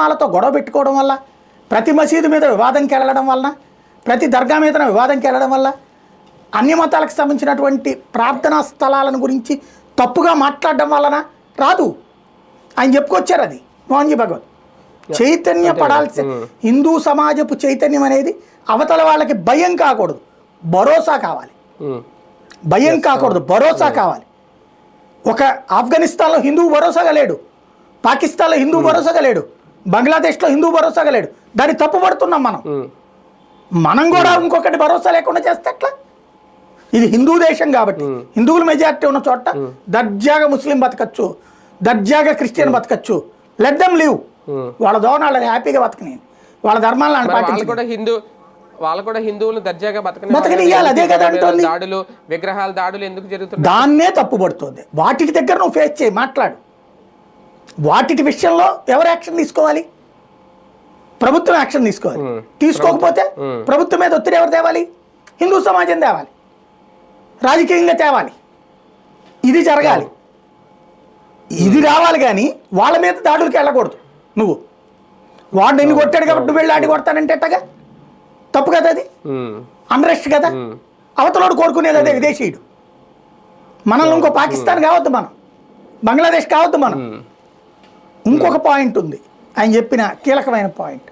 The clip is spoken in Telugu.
మతమాలతో గొడవ పెట్టుకోవడం వల్ల, ప్రతి మసీదు మీద వివాదంకి వెళ్ళడం వలన, ప్రతి దర్గా మీద వివాదంకి వెళ్ళడం వల్ల, అన్య మతాలకు సంబంధించినటువంటి ప్రార్థనా స్థలాలను గురించి తప్పుగా మాట్లాడడం వలన రాదు. ఆయన చెప్పుకొచ్చారు అది మోహన్జీ భగవత్. చైతన్య పడాల్సి హిందూ సమాజపు చైతన్యం అనేది అవతల వాళ్ళకి భయం కాకూడదు, భరోసా కావాలి. భయం కాకూడదు, భరోసా కావాలి. ఒక ఆఫ్ఘనిస్తాన్లో హిందువు భరోసాగా లేడు, పాకిస్తాన్లో హిందువు భరోసాగా లేడు, బంగ్లాదేశ్లో హిందువు భరోసాగా లేడు. దాన్ని తప్పుపడుతున్నాం మనం కూడా ఇంకొకటి భరోసా లేకుండా చేస్తే ఎట్లా? ఇది హిందూ దేశం కాబట్టి హిందువుల మెజారిటీ ఉన్న చోట దర్జాగా ముస్లిం బతకచ్చు, దర్జాగా క్రిస్టియన్ బతకచ్చు. లెట్ దెమ్ లివ్, వాళ్ళ దోన వాళ్ళని హ్యాపీగా బతకని, వాళ్ళ ధర్మాలను వాళ్ళు కూడా హిందువులు దర్జాగా బతకనియాలి. అదే కదా అంటుంది. దాడులు, విగ్రహాల దాడులు ఎందుకు జరుగుతుంది? దాన్నే తప్పుపడుతుంది. వాటి దగ్గర నువ్వు ఫేస్ చేయి, మాట్లాడు. వాటి విషయంలో ఎవరు యాక్షన్ తీసుకోవాలి? ప్రభుత్వం యాక్షన్ తీసుకోవాలి. తీసుకోకపోతే ప్రభుత్వం మీద ఒత్తిడి ఎవరు తేవాలి? హిందూ సమాజం తేవాలి, రాజకీయంగా తేవాలి. ఇది జరగాలి, ఇది రావాలి. కానీ వాళ్ళ మీద దాడులకి వెళ్ళకూడదు. నువ్వు వాడు నిన్ను కొట్టాడు కాబట్టి నువ్వు వెళ్ళి ఆడి కొడతానంటే ఎట్టగా? తప్పు కదా అది, అన్రెస్ట్ కదా. అవతలోడు కోరుకునేది అదే, విదేశీయుడు. మనల్ని ఇంకో పాకిస్తాన్ కావద్దు, మనం బంగ్లాదేశ్ కావద్దు. మనం ఇంకొక పాయింట్ ఉంది, ఆయన చెప్పిన కీలకమైన పాయింట్.